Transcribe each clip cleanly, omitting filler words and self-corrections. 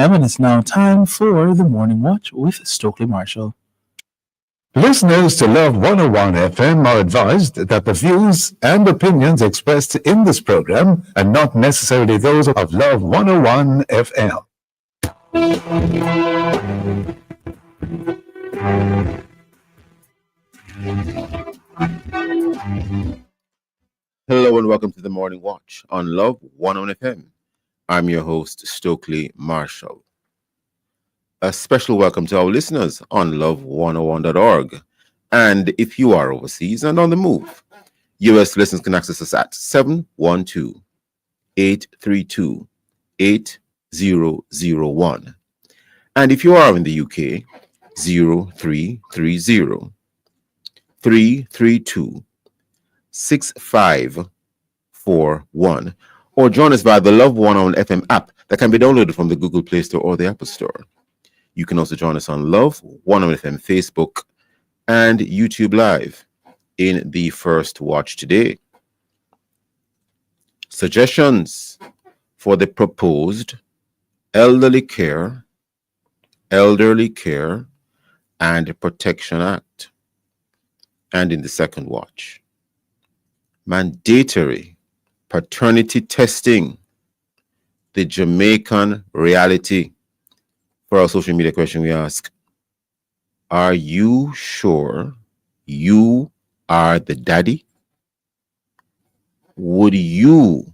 a.m. and it's now time for the Morning Watch with Stokeley Marshall. Listeners to Love 101 FM are advised that the views and opinions expressed in this program are not necessarily those of Love 101 FM. Hello and welcome to the Morning Watch on Love 101 FM. I'm your host, Stokeley Marshall. A special welcome to our listeners on love101.org. And if you are overseas and on the move, US listeners can access us at 712-832-8001. And if you are in the UK, 0330-332-6541. Or join us via the Love 101 FM app that can be downloaded from the Google Play Store or the Apple Store. You can also join us on Love 101 FM Facebook and YouTube Live in the First Watch today. Suggestions for the proposed Elderly Care and Protection Act. And in the Second Watch, mandatory paternity testing, the Jamaican reality. For our social media question, we ask, are you sure you are the daddy? Would you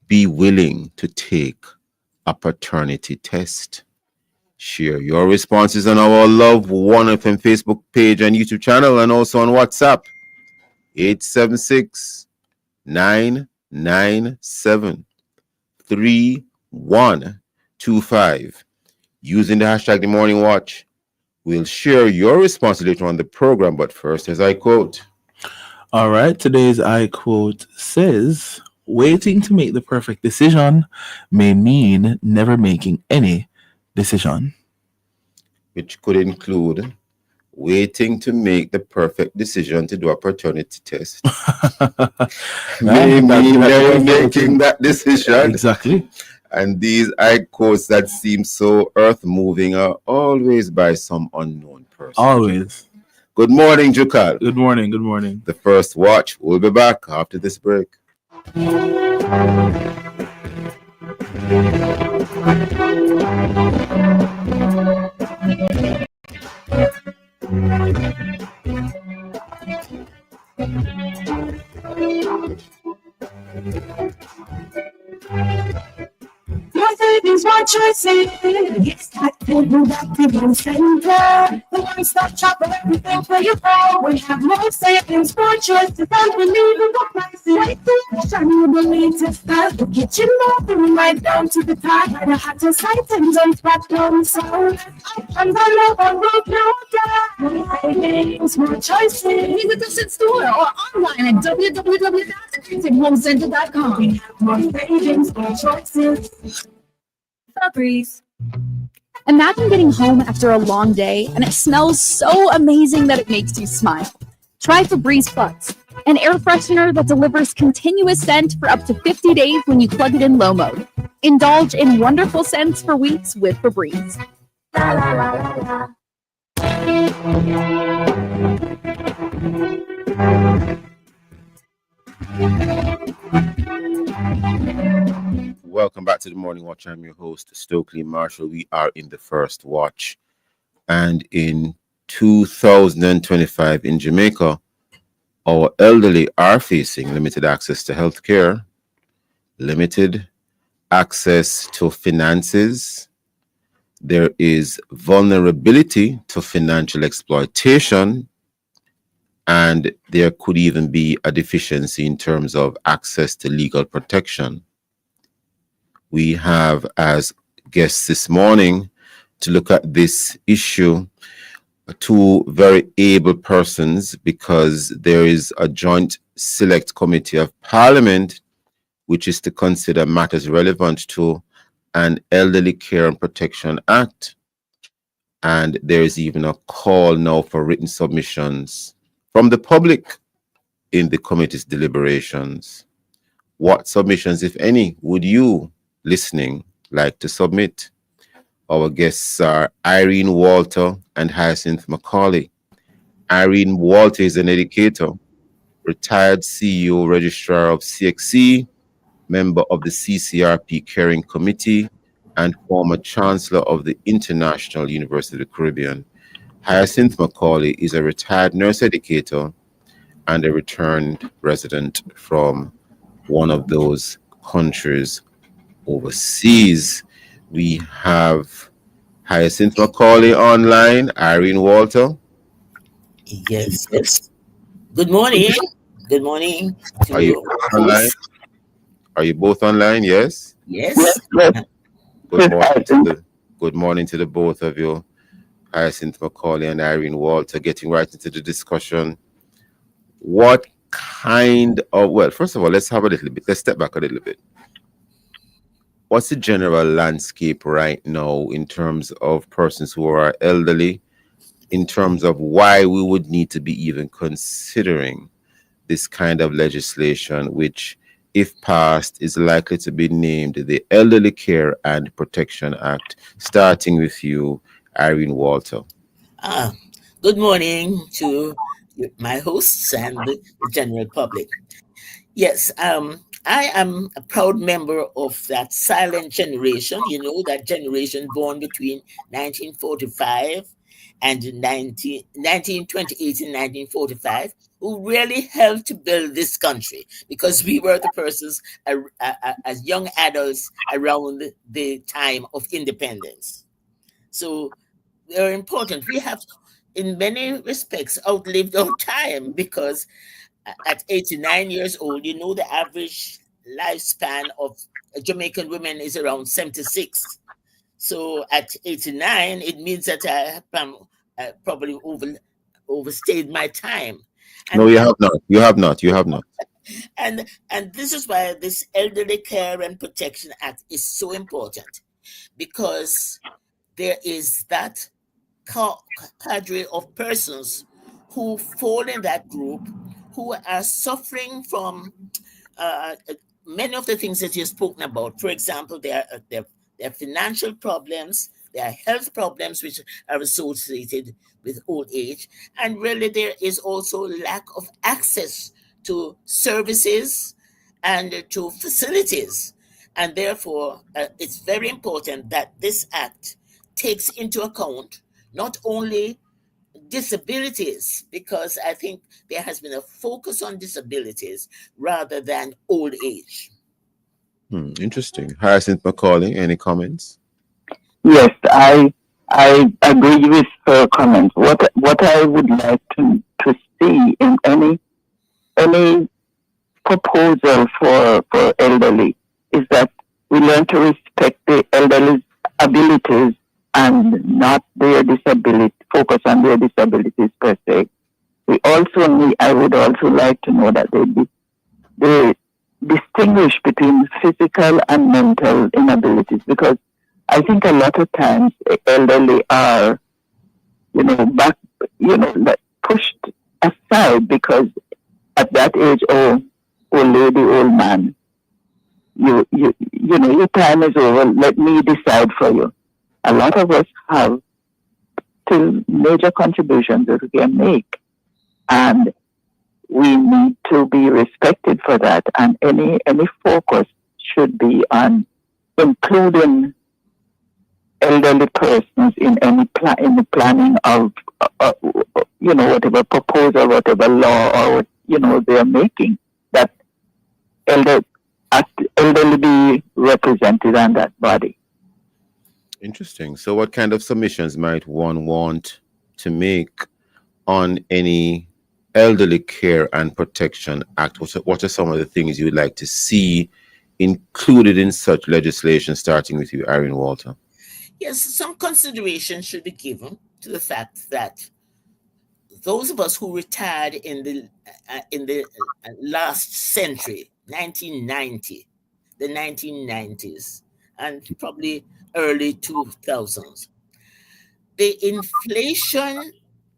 be willing to take a paternity test? Share your responses on our Love 1 FM Facebook page and YouTube channel, and also on WhatsApp 876-997-3125 using the hashtag The Morning Watch. We'll share your response later on the program, but first, as I quote. All right, today's I quote says, waiting to make the perfect decision may mean never making any decision. Which could include waiting to make the perfect decision to do a paternity test. May mean never making that decision. Exactly. And these I quotes that seem so earth-moving are always by some unknown person. Always. Good morning, Jukal. Good morning. Good morning. The First Watch will be back after this break. My savings, my choices. Yes, I can go back to the center. The one-stop shop for everything for your phone. We have more savings, more choices, unbelievable prices. Shiny the latest style. The kitchen moving right down to the top. By the hottest items on platform sound. Options are low on road now. More savings, more choices. Visit us in store or online at www.homecenter.com. We have more savings, more choices. Breeze. Imagine getting home after a long day and it smells so amazing that it makes you smile. Try Febreze Plus, an air freshener that delivers continuous scent for up to 50 days when you plug it in low mode. Indulge in wonderful scents for weeks with Febreze. La, la, la, la, Welcome back to the Morning Watch. I'm your host, Stokeley Marshall. We are in the First Watch. And in 2025 in Jamaica, our elderly are facing limited access to health care, limited access to finances. There is vulnerability to financial exploitation, and there could even be a deficiency in terms of access to legal protection. We have as guests this morning to look at this issue two very able persons, because there is a joint select committee of Parliament which is to consider matters relevant to an Elderly Care and Protection Act. And there is even a call now for written submissions from the public in the committee's deliberations. What submissions, if any, would you listening like to submit? Our guests are Irene Walter and Hyacinth Macaulay. Irene Walter is an educator, retired CEO, registrar of CXC, member of the CCRP Caring Committee, and former chancellor of the International University of the Caribbean. Hyacinth Macaulay is a retired nurse educator and a returned resident from one of those countries overseas. We have Hyacinth Macaulay online, Irene Walter. Yes, yes. Good morning. Good morning Are you to online? host. Are you both online? Yes. Yes. Good morning to the good morning to the both of you, Hyacinth Macaulay and Irene Walter. Getting right into the discussion. What kind of first of all, let's have a little bit. Let's step back a little bit. What's the general landscape right now in terms of persons who are elderly, in terms of why we would need to be even considering this kind of legislation, which, if passed, is likely to be named the Elderly Care and Protection Act, starting with you, Irene Walter. Ah, good morning to my hosts and the general public. Yes, I am a proud member of that silent generation, that generation born between 1945 and 1928 and 1945, who really helped to build this country because we were the persons as young adults around the time of independence. So they're important. We have, in many respects, outlived our time because at 89 years old, the average lifespan of Jamaican women is around 76. So at 89, it means that I have probably overstayed my time. No, you have not. You have not. You have not. And this is why this Elderly Care and Protection Act is so important, because there is that cadre of persons who fall in that group who are suffering from many of the things that you've spoken about. For example, their financial problems, their health problems, which are associated with old age. And really, there is also lack of access to services and to facilities. And therefore, it's very important that this act takes into account not only disabilities, because I think there has been a focus on disabilities rather than old age. Interesting. Hyacinth Macaulay, any comments? Yes, I agree with her comments. What I would like to see in any proposal for elderly is that we learn to respect the elderly's abilities and not their disability, focus on their disabilities per se. I would also like to know that they distinguish between physical and mental inabilities, because I think a lot of times the elderly are, like pushed aside because at that age, old lady, old man, your time is over. Let me decide for you. A lot of us have still major contributions that we can make, and we need to be respected for that. And any focus should be on including elderly persons in in the planning of whatever proposal, whatever law, or they're making, that elderly be represented on that body. Interesting. So, what kind of submissions might one want to make on any Elderly Care and Protection Act? What are some of the things you would like to see included in such legislation, starting with you, Irene Walter? Yes, some consideration should be given to the fact that those of us who retired in the last century, 1990, the 1990s, and probably early 2000s, the inflation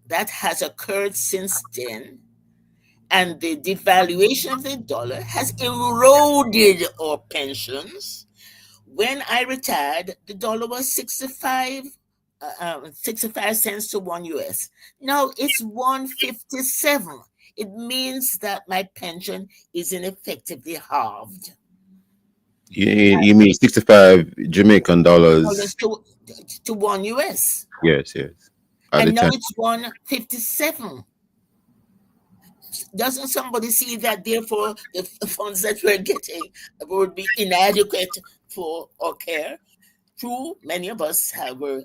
that has occurred since then and the devaluation of the dollar has eroded our pensions. When I retired, the dollar was 65 cents to one US. Now it's 157. It means that my pension is ineffectively halved. You mean 65 Jamaican Dollars dollars? to one US. Yes, yes. At the And now time. it's 157. Doesn't somebody see that therefore the funds that we're getting would be inadequate for our care? True, many of us were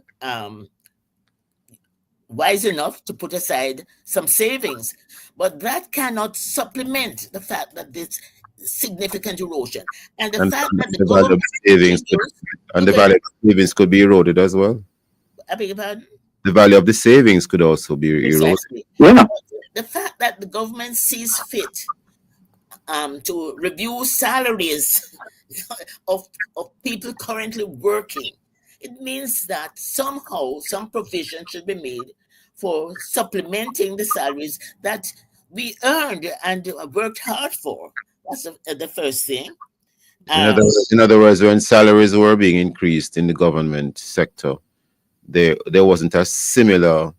wise enough to put aside some savings, but that cannot supplement the fact that there's significant erosion and the And fact that the the value of government the savings could, continues and to the get. value of the savings could be eroded as well. I beg your pardon? The value of the savings could also be eroded. Precisely. Yeah. The fact that the government sees fit to review salaries of people currently working, it means that somehow some provision should be made for supplementing the salaries that we earned and worked hard for. That's the first thing. Um, In other words, when salaries were being increased in the government sector, there wasn't a similar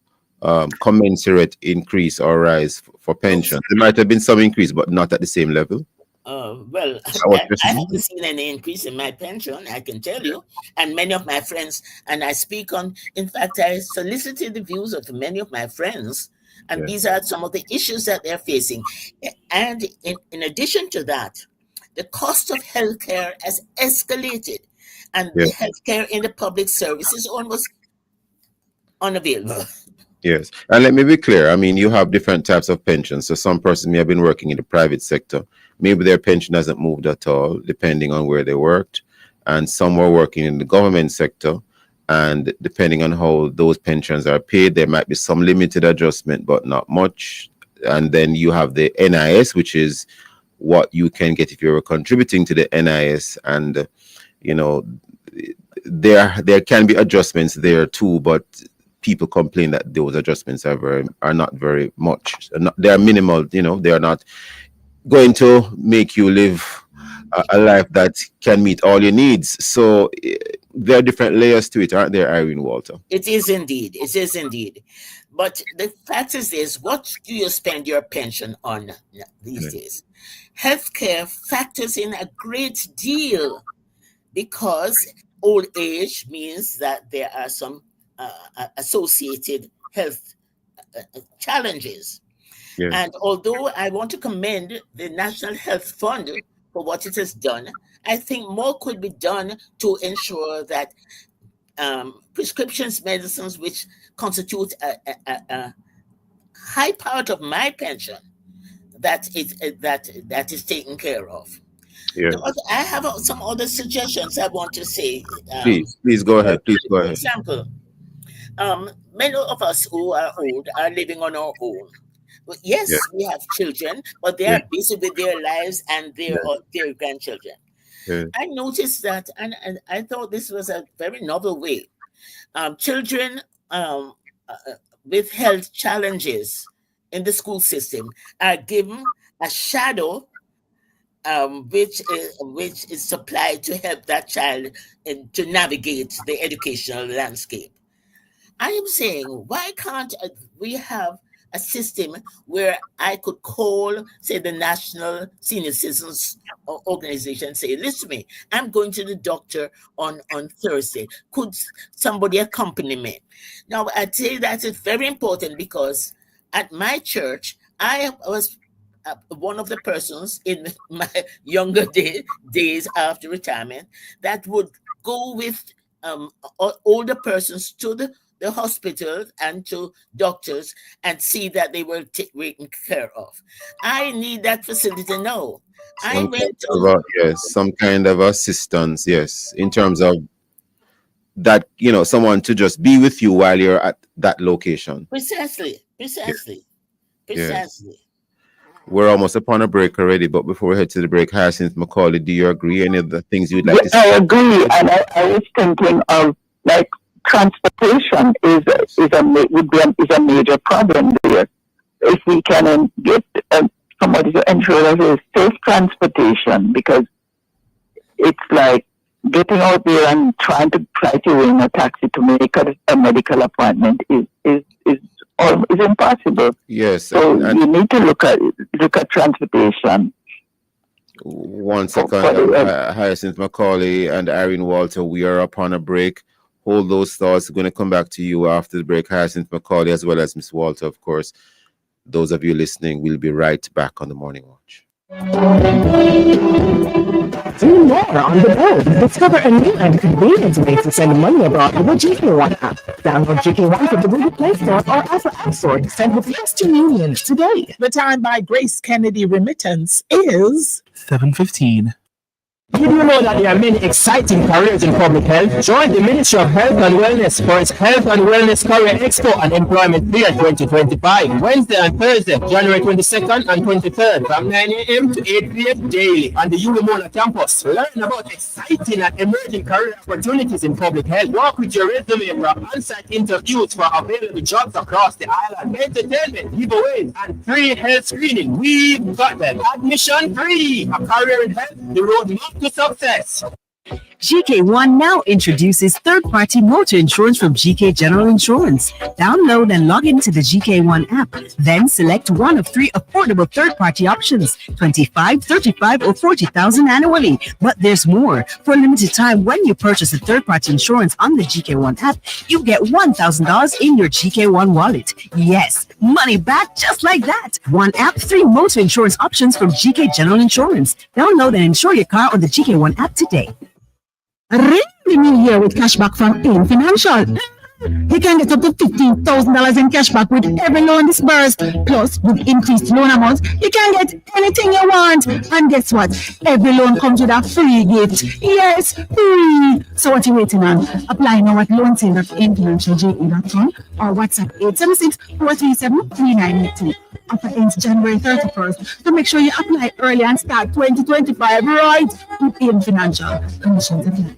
commensurate increase or rise for pensions. There might have been some increase, but not at the same level. Well, Is that what you're I saying? haven't seen any increase in my pension, I can tell you. And many of my friends, and I speak on, in fact, I solicited the views of many of my friends, and Yeah. these are some of the issues that they're facing. And in addition to that, the cost of healthcare has escalated, and Yeah. the healthcare in the public service is almost unavailable. Yes. And let me be clear. I mean, you have different types of pensions. So some person may have been working in the private sector. Maybe their pension hasn't moved at all, depending on where they worked. And some were working in the government sector. And depending on how those pensions are paid, there might be some limited adjustment, but not much. And then you have the NIS, which is what you can get if you're contributing to the NIS. And, you know, there can be adjustments there too, but people complain that those adjustments are not very much. They are minimal. They are not going to make you live a life that can meet all your needs. So there are different layers to it, aren't there, Irene Walter? It is indeed. It is indeed. But the fact is this, what do you spend your pension on these days? Healthcare factors in a great deal because old age means that there are some associated health challenges. Yeah. And although I want to commend the National Health Fund for what it has done, I think more could be done to ensure that prescriptions medicines, which constitute a high part of my pension, that is taken care of. Yeah. I have some other suggestions I want to say. Please go ahead. Please go For ahead. example, many of us who are old are living on our own. But yes, Yeah. we have children, but they Yeah. are busy with their lives and their grandchildren. Yeah. I noticed that, and I thought this was a very novel way. Children with health challenges in the school system are given a shadow, which is supplied to help that child to navigate the educational landscape. I am saying, why can't we have a system where I could call, say, the National Senior Citizens Organization, and say, listen to me, I'm going to the doctor on Thursday. Could somebody accompany me? Now, I'd say that is very important because at my church, I was one of the persons in my younger days after retirement that would go with older persons to the hospitals and to doctors and see that they were taken care of. I need that facility now. I went to Some kind of assistance, yes, in terms of that, someone to just be with you while you're at that location. precisely. We're almost upon a break already, but before we head to the break, Hyacinth Macaulay, do you agree? Any of the things you'd like to I say? agree, and I was thinking of like transportation is a major problem there. If we can get somebody to ensure that there is safe transportation, because it's like getting out there and trying to win a taxi to make a medical appointment is impossible. Yes, So you need to look at transportation. 1 second, Hyacinth Macaulay and Irene Walter, we are upon a break. Hold those thoughts. We're going to come back to you after the break, Hyacinth Macaulay, as well as Miss Walter, of course. Those of you listening, we'll be right back on the Morning Watch. Do more on the go. Discover a new and convenient way to send money abroad with the GK1 app. Download GK1 from the Google Play Store or Apple App Store to send with Western Union today. The time by Grace Kennedy Remittance is 7:15. Did you know that there are many exciting careers in public health? Join the Ministry of Health and Wellness for its Health and Wellness Career Expo and Employment Fair 2025, Wednesday and Thursday, January 22nd and 23rd, from 9 a.m. to 8 p.m. daily on the Uwimola campus. Learn about exciting and emerging career opportunities in public health. Work with your resume for on-site interviews for available jobs across the island. Entertainment, giveaways, and free health screening. We've got them. Admission free. A career in health, the roadmap to success. GK1 now introduces third-party motor insurance from GK General Insurance. Download and log into the GK1 app. Then select one of 3 affordable third-party options, 25, 35, or 40,000 annually. But there's more. For a limited time, when you purchase a third-party insurance on the GK1 app, you get $1,000 in your GK1 wallet. Yes, money back just like that. One app, 3 motor insurance options from GK General Insurance. Download and insure your car on the GK1 app today. Ring the new year with cashback from AIM Financial. You can get up to $15,000 in cashback with every loan disbursed. Plus, with increased loan amounts, you can get anything you want. And guess what? Every loan comes with a free gift. Yes, free. So what are you waiting on? Apply now at loansale.aimfinancialje.com or WhatsApp 876-437-3982. Offer ends January 31st. So make sure you apply early and start 2025 right with AIM Financial. Conditions apply.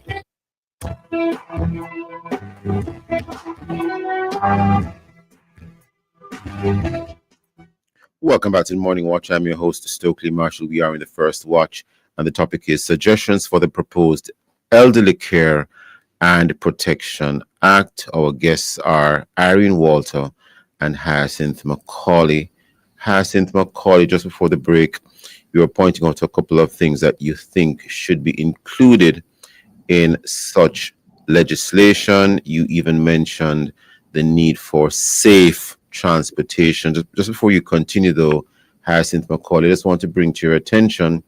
Welcome back to the Morning Watch. I'm your host, Stokeley Marshall. We are in the first watch, and the topic is suggestions for the proposed Elderly Care and Protection Act. Our guests are Irene Walter and Hyacinth Macaulay. Hyacinth Macaulay, just before the break, you were pointing out a couple of things that you think should be included in such legislation. You even mentioned the need for safe transportation. Just before you continue, though, Hyacinth Macaulay, I just want to bring to your attention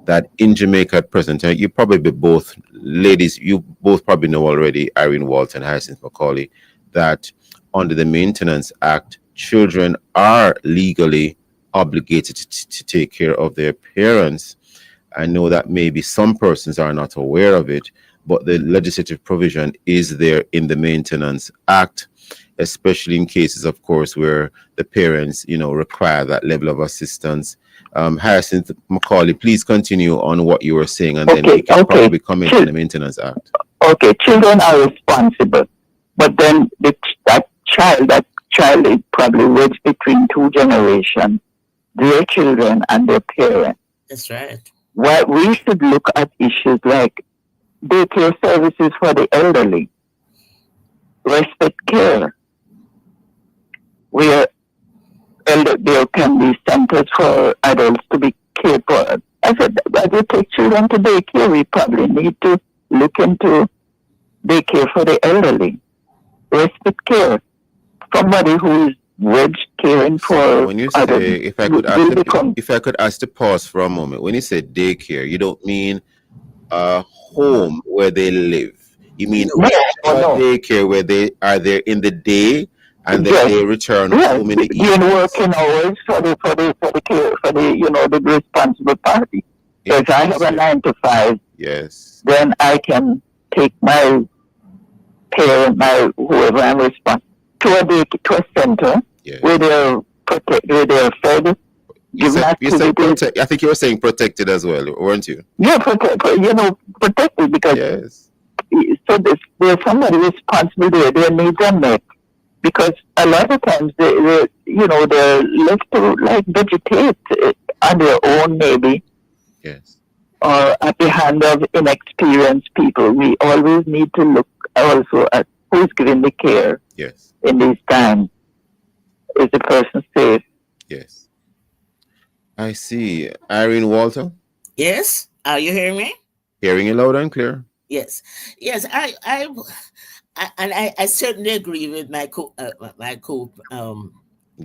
that in Jamaica at present, you probably both ladies, you both probably know already, Irene Walton and Hyacinth Macaulay, that under the Maintenance Act, children are legally obligated to take care of their parents. I know that maybe some persons are not aware of it, but the legislative provision is there in the Maintenance Act, especially in cases, of course, where the parents, require that level of assistance. Hyacinth Macaulay, please continue on what you were saying, and then we can probably comment on the Maintenance Act. Okay, children are responsible, but then that child is probably wedged between 2 generations, their children and their parents. That's right. Well, we should look at issues like daycare services for the elderly, respite care, where there can be centers for adults to be cared for. I said, as we take children to daycare, we probably need to look into daycare for the elderly, respite care, somebody who is wedged caring for. When you say, if I could ask to pause for a moment, when you say daycare, you don't mean a home where they live. You mean daycare where they are there in the day and then they return home in the evening. Working hours for the care for the responsible party. Yes. If I have a 9 to 5, yes, then I can take my parent, whoever I'm responsible, to a center where they're fed. You said I think you were saying protected as well, weren't you? Yeah, protected because so there's somebody responsible there. Their needs are met, because a lot of times they're left to vegetate on their own, maybe. Yes. or at the hand of inexperienced people. We always need to look also at who's giving the care Yes. in these times. Is the person safe? Yes. I see. Irene Walter, Yes, are you hearing me? hearing you loud and clear. Yes, yes. I certainly agree with my co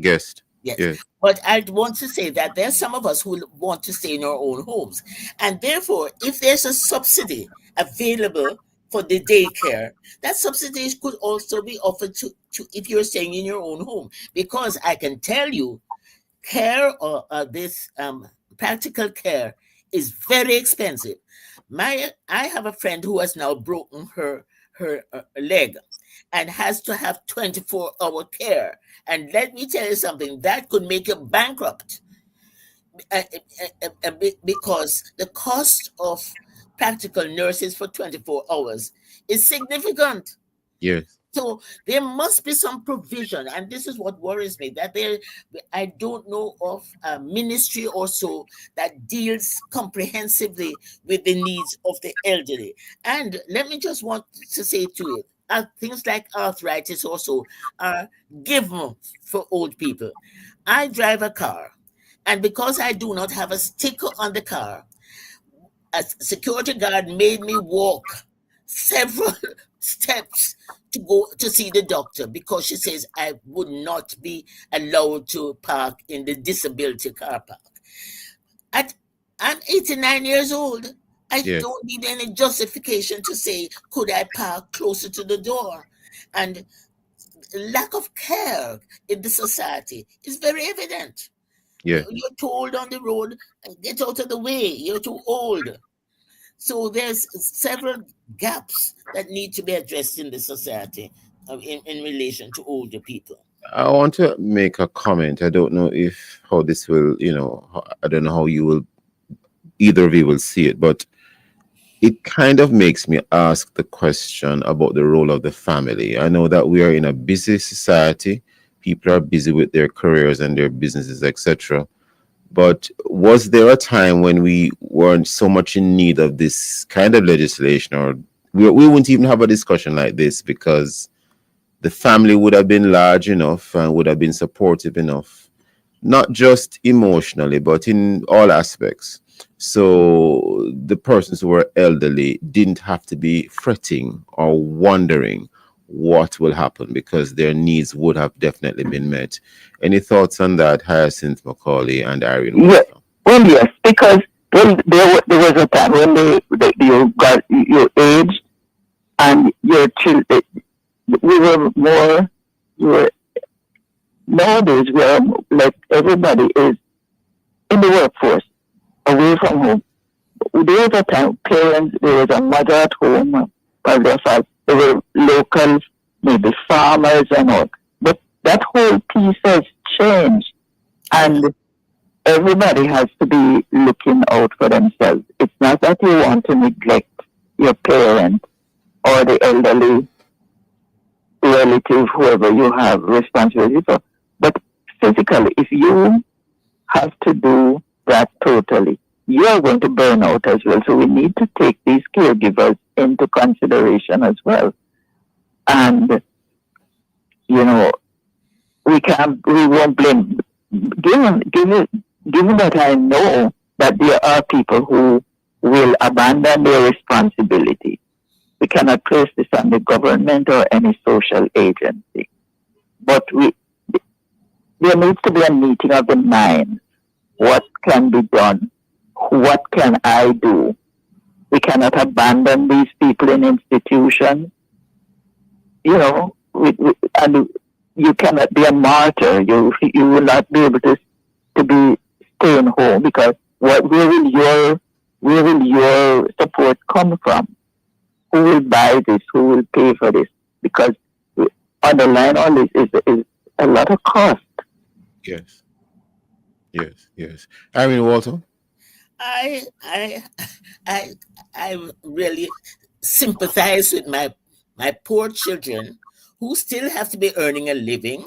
Guest. yes. Yes. But I want to say that there's some of us who want to stay in our own homes. And therefore, if there's a subsidy available for the daycare, that subsidy could also be offered to if you're staying in your own home. Because I can tell you, care or this practical care is very expensive. I have a friend who has now broken her leg and has to have 24-hour care. And let me tell you something, that could make you bankrupt because the cost of practical nurses for 24 hours is significant. Yes. So there must be some provision, and this is what worries me, that I don't know of a ministry or so that deals comprehensively with the needs of the elderly. And let me just want to say to you, things like arthritis also are given for old people. I drive a car, and because I do not have a sticker on the car, a security guard made me walk several steps to go to see the doctor because she says I would not be allowed to park in the disability car park. At I'm 89 years old. I Yes. don't need any justification to say could I park closer to the door. And lack of care in the society is very evident. Yes. You're told on the road, get out of the way, you're too old. So there's several gaps that need to be addressed in the society in relation to older people. I want to make a comment. I don't know if how this will, I don't know how you will, either of you will see it, but it kind of makes me ask the question about the role of the family. I know that we are in a busy society. People are busy with their careers and their businesses, etc. But was there a time when we weren't so much in need of this kind of legislation, or we wouldn't even have a discussion like this because the family would have been large enough and would have been supportive enough, not just emotionally, but in all aspects. So the persons who were elderly didn't have to be fretting or wondering what will happen because their needs would have definitely been met. Any thoughts on that, Hyacinth Macaulay and Irene Yeah. Walter? Well, yes, because there was a time when you got your age and your children. We were more. We were nowadays. We are like everybody is in the workforce, away from home. There was a time parents. There was a mother at home. Probably a father. There were local, maybe farmers and all. But that whole piece has changed, and everybody has to be looking out for themselves. It's not that you want to neglect your parent or the elderly relative, whoever you have responsibility for. But physically, if you have to do that totally, you are going to burn out as well. So we need to take these caregivers into consideration as well. And, we won't blame, given that I know that there are people who will abandon their responsibility. We cannot place this on the government or any social agency. But there needs to be a meeting of the mind. What can be done? What can I do? We cannot abandon these people in institutions. And you cannot be a martyr. You will not be able to be staying home because where will your support come from? Who will buy this? Who will pay for this? Because underlying all this is a lot of cost. Yes. Yes. Irene Walter? I I I really sympathize with my poor children who still have to be earning a living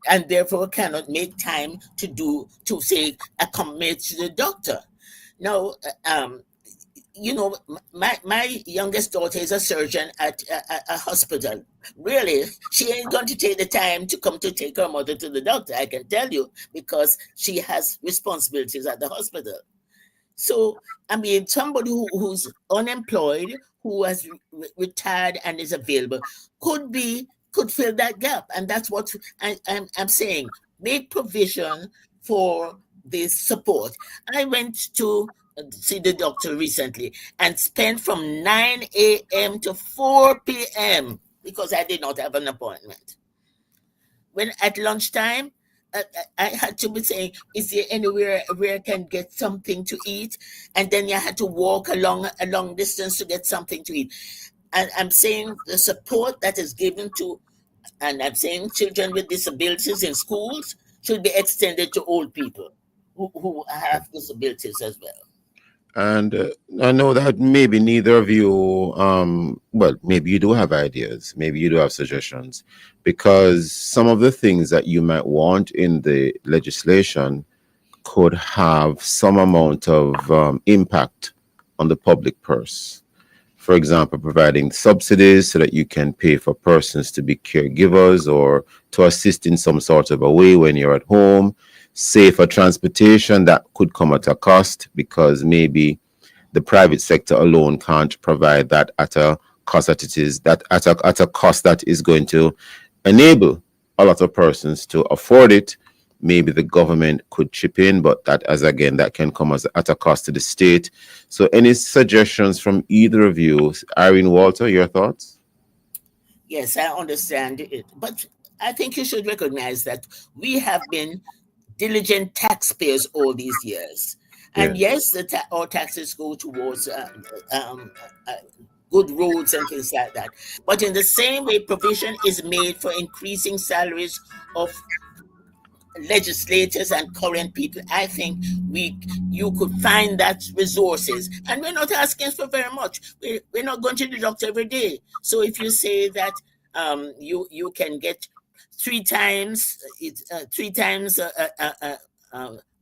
and therefore cannot make time to say accompany to the doctor. Now, my youngest daughter is a surgeon at a hospital. Really, she ain't going to take the time to come to take her mother to the doctor, I can tell you, because she has responsibilities at the hospital. So, I mean, somebody who's unemployed, who has retired and is available, could fill that gap, and that's what I'm saying. Make provision for this support. I went to see the doctor recently and spent from 9 a.m. to 4 p.m. because I did not have an appointment. When at lunchtime, I had to be saying, "Is there anywhere where I can get something to eat?" And then you had to walk a long distance to get something to eat. And I'm saying the support that is given to, and I'm saying children with disabilities in schools should be extended to old people who have disabilities as well. And I know that maybe neither of you, well, maybe you do have ideas, maybe you do have suggestions, because some of the things that you might want in the legislation could have some amount of impact on the public purse. For example, providing subsidies so that you can pay for persons to be caregivers or to assist in some sort of a way when you're at home. Safer transportation that could come at a cost because maybe the private sector alone can't provide that at a cost that it is that at a cost that is going to enable a lot of persons to afford it. Maybe the government could chip in, but that, as again, that can come as at a cost to the state. So, any suggestions from either of you? Irene, Walter, your thoughts? Yes, I understand it, but I think you should recognize that we have been diligent taxpayers all these years. Yeah. And yes, our taxes go towards um, uh, good roads and things like that. But in the same way, provision is made for increasing salaries of legislators and current people. I think we you could find that resources, and we're not asking for very much. We're not going to the doctor every day. So if you say that you can get three times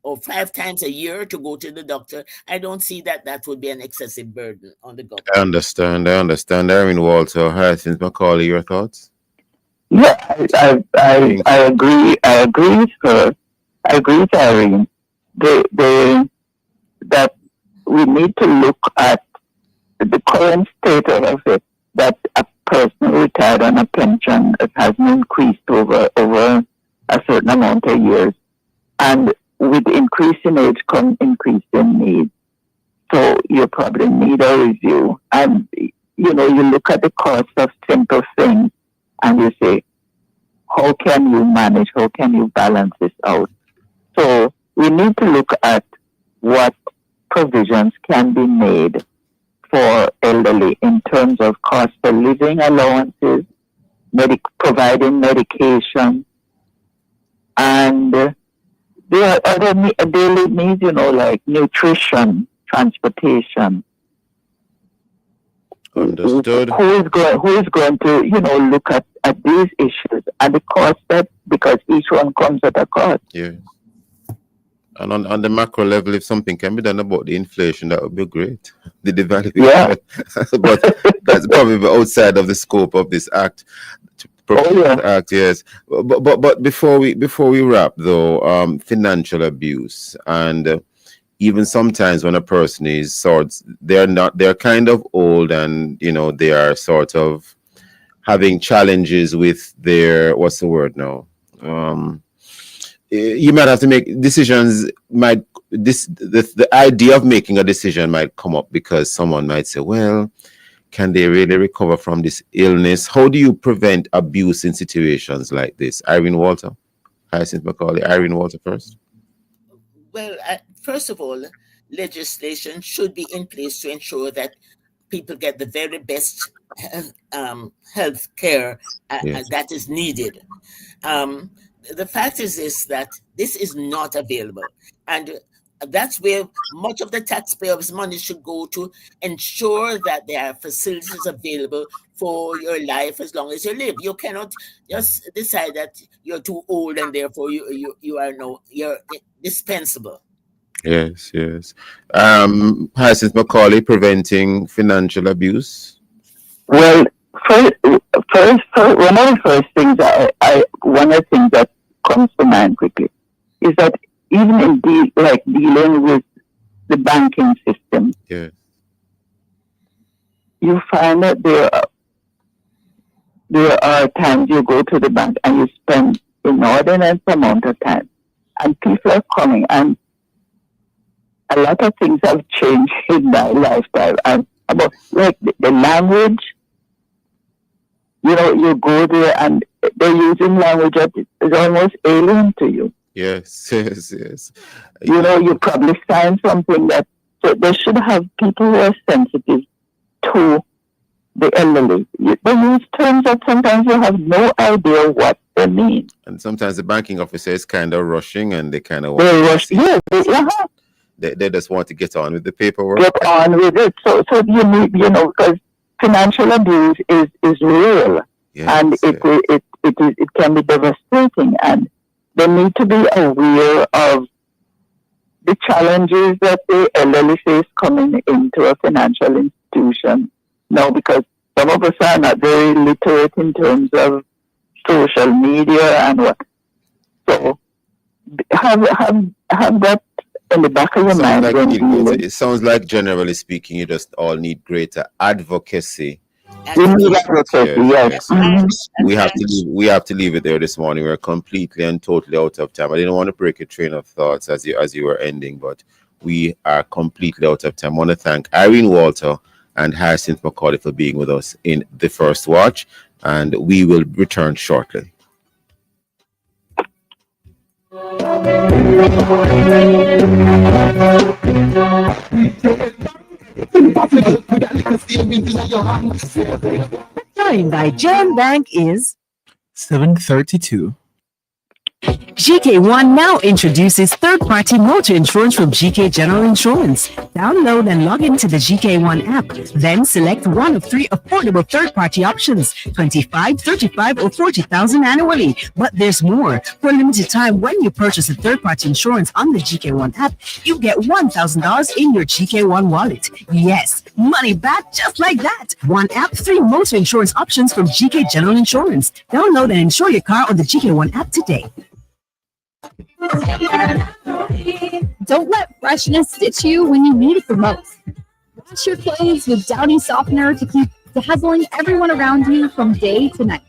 or 5 times a year to go to the doctor, I don't see that that would be an excessive burden on the I government. understand. I understand. Irene, Walter, Hyacinth, Macaulay, your thoughts? Yeah, Thank I agree. I agree with her. I agree with Irene. That we need to look at the current state of it. That a person retired on a pension has increased over a certain amount of years, and with increasing age come increasing needs. So you probably need a review, and you look at the cost of simple things, and you say, how can you manage? How can you balance this out? So we need to look at what provisions can be made for elderly in terms of cost of living allowances, providing medication, and there are other daily needs, like nutrition, transportation. Understood. Who is going to look at these issues and the cost, that because each one comes at a cost. Yeah. And on the macro level, if something can be done about the inflation, that would be great. The devaluation. Yeah. But that's probably outside of the scope of this act. Act, yes. But before we wrap though, financial abuse and even sometimes when a person is they're kind of old and they are sort of having challenges with their, what's the word now? You might have to make decisions. The idea of making a decision might come up because someone might say, well, can they really recover from this illness? How do you prevent abuse in situations like this? Irene, Walter, Hyacinth, Macaulay. Irene, Walter first. Well, first of all, legislation should be in place to ensure that people get the very best health care Yes. that is needed. The fact is this, that this is not available, and that's where much of the taxpayers' money should go to ensure that there are facilities available for your life as long as you live. You cannot just decide that you're too old and therefore you're dispensable. Yes, yes. Hyacinth Macaulay, preventing financial abuse. Well, one of the first things one of the things that comes to mind quickly is that even in dealing with the banking system, Yeah. you find that there are times you go to the bank and you spend inordinate amount of time, and people are coming, and a lot of things have changed in my lifetime. And about like the language, you go there and they're using language that is almost alien to you. Yes, yes, yes. You probably sign something that, so they should have people who are sensitive to the elderly. They use terms that sometimes you have no idea what they mean. And sometimes the banking officer is kind of rushing, and they kind of They rush. Yeah, they just want to get on with the paperwork. Get on with it. So you need, because financial abuse is real, Yes, and it can be devastating, and they need to be aware of the challenges that the elderly face coming into a financial institution. No, because some of us are not very literate in terms of social media and what. So have that in the back of your mind. It sounds like, generally speaking, you just all need greater advocacy. Yes. We have to leave it there this morning. We're completely and totally out of time. I didn't want to break a train of thoughts as you were ending, but we are completely out of time. I want to thank Irene Walter and Hyacinth Macaulay for being with us in the first watch, and we will return shortly. Time by Gem Bank is 7:32. GK1 now introduces third-party motor insurance from GK General Insurance. Download and log into the GK1 app. Then select one of 3 affordable third-party options, 25, 35, or 40,000 annually. But there's more. For a limited time, when you purchase a third-party insurance on the GK1 app, you get $1,000 in your GK1 wallet. Yes, money back just like that. One app, 3 motor insurance options from GK General Insurance. Download and insure your car on the GK1 app today. Don't let freshness stitch you when you need it the most. Wash your clothes with Downy Softener to keep dazzling everyone around you from day to night.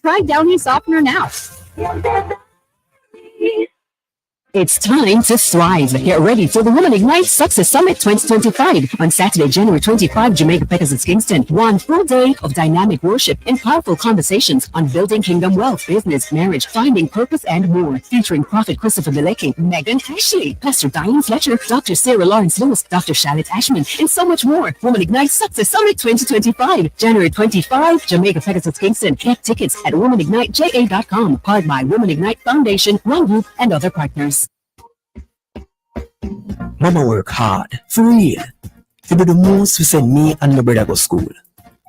Try Downy Softener now. It's time to thrive. Get ready for the Women Ignite Success Summit 2025 on Saturday, January 25, Jamaica, Pegasus, Kingston. 1 full day of dynamic worship and powerful conversations on building kingdom wealth, business, marriage, finding purpose, and more. Featuring Prophet Christopher Maleki, Megan Ashley, Pastor Diane Fletcher, Dr. Sarah Lawrence Lewis, Dr. Charlotte Ashman, and so much more. Women Ignite Success Summit 2025, January 25, Jamaica, Pegasus, Kingston. Get tickets at womenigniteja.com. Powered by Women Ignite Foundation, One Group, and other partners. Mama work hard, for real, to do the most to send me and my brother go school.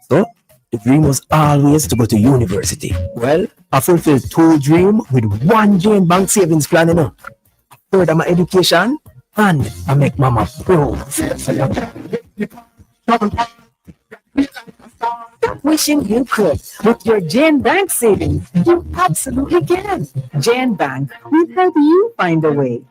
So, the dream was always to go to university. Well, I fulfilled 2 dreams with 1 Jane Bank savings plan, Further my education, and I make mama proud. Wishing you could. With your Jane Bank savings, you absolutely can. Jane Bank will help you find a way.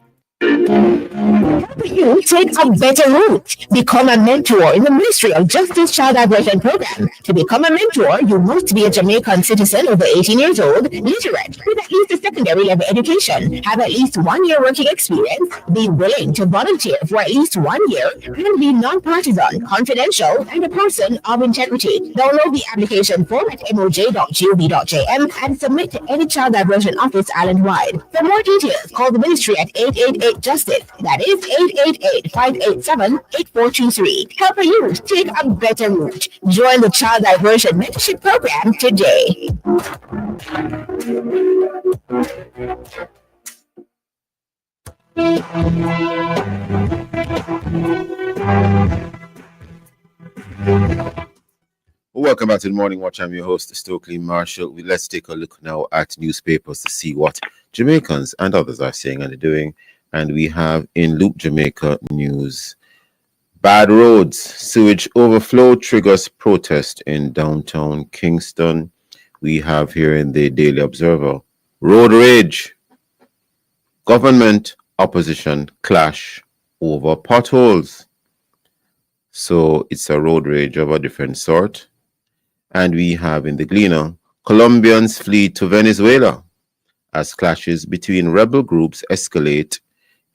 You take a better route. Become a mentor in the Ministry of Justice Child Diversion Program. To become a mentor, you must be a Jamaican citizen over 18 years old, literate, with at least a secondary level education, have at least 1 year working experience, be willing to volunteer for at least 1 year, and be non-partisan, confidential, and a person of integrity. Download the application form at moj.gov.jm and submit to any child diversion office island-wide. For more details, call the Ministry at 888-JUSTICE. That is 888-587-8423. Help a youth take a better route. Join the Child Diversion Mentorship Program today. Welcome back to the Morning Watch. I'm your host, Stokeley Marshall. Let's take a look now at newspapers to see what Jamaicans and others are saying and doing. And we have in Loop Jamaica news, bad roads, sewage overflow triggers protest in downtown Kingston. We have here in the Daily Observer, road rage, government opposition clash over potholes. So it's a road rage of a different sort. And we have in the Gleaner, Colombians flee to Venezuela as clashes between rebel groups escalate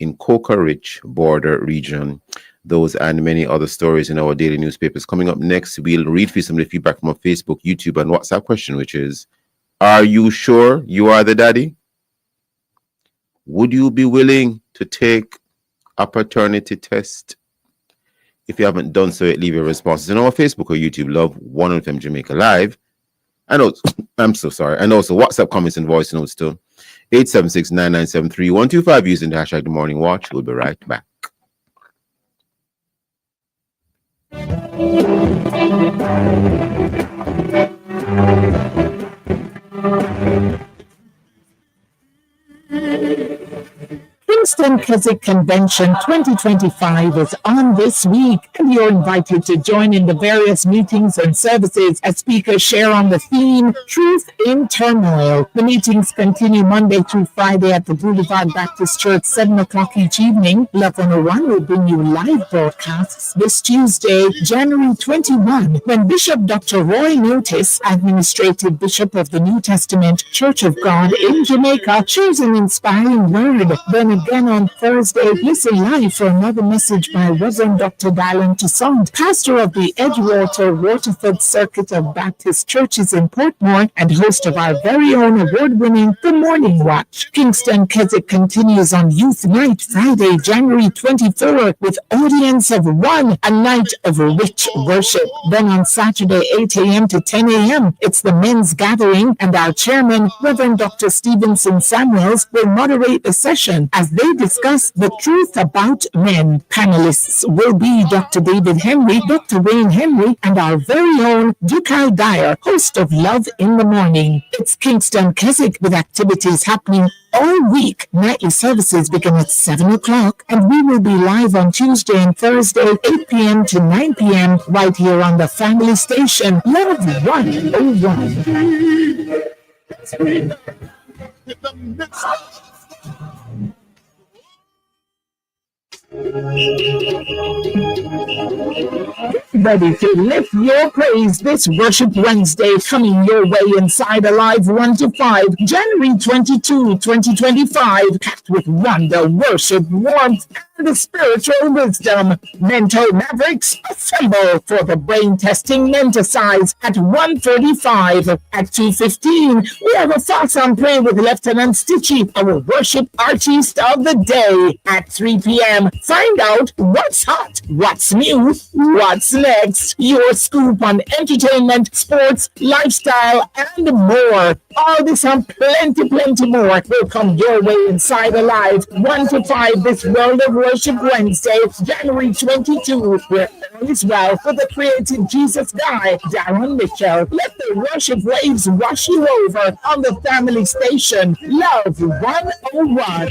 in Coca-Rich border region. Those and many other stories in our daily newspapers. Coming up next, we'll read for some of the feedback from our Facebook, YouTube, and WhatsApp question, which is, are you sure you are the daddy? Would you be willing to take a paternity test? If you haven't done so yet, leave your responses on our Facebook or YouTube, Love 1FM Jamaica Live. And also, I'm so sorry. And also WhatsApp comments and voice notes too. 876-9973-125 using the hashtag The Morning Watch. We'll be right back. Kingston Keswick Convention 2025 is on this week, and you're invited to join in the various meetings and services as speakers share on the theme, Truth in Turmoil. The meetings continue Monday through Friday at the Boulevard Baptist Church, 7 o'clock each evening. Love 101 will bring you live broadcasts this Tuesday, January 21, when Bishop Dr. Roy Notice, Administrative Bishop of the New Testament Church of God in Jamaica, shares an inspiring word. Then again on Thursday, listen live for another message by Reverend Dr. Dylan Toussaint, pastor of the Edgewater Waterford Circuit of Baptist Churches in Portmore and host of our very own award-winning The Morning Watch. Kingston Keswick continues on Youth Night, Friday, January 24, with audience of one, a night of rich worship. Then on Saturday, 8 a.m. to 10 a.m., it's the men's gathering, and our chairman, Reverend Dr. Stevenson Samuels, will moderate the session as they discuss the truth about men. Panelists will be Dr. David Henry, Dr. Wayne Henry, and our very own Ducal Dyer, host of Love in the Morning. It's Kingston Keswick with activities happening all week. Nightly services begin at 7 o'clock, and we will be live on Tuesday and Thursday, 8 p.m. to 9 p.m. right here on the family station, Love 101. Ready to lift your praise this Worship Wednesday, coming your way inside Alive 1 to 5, January 22, 2025, packed with wonder, worship, warmth, and the spiritual wisdom. Mental Mavericks assemble for the brain testing Menticize at 1:35. At 2:15, we have a fast on prayer with Lieutenant Stitchy, our worship artist of the day. At 3 p.m., find out what's hot, what's new, what's next. Your scoop on entertainment, sports, lifestyle, and more. All this and plenty more will come your way inside Alive 1 to 5 this World of Worship Wednesday, January 22. We're all is well for the creative Jesus guy, Darren Mitchell. Let the worship waves wash you over on the family station, Love 101.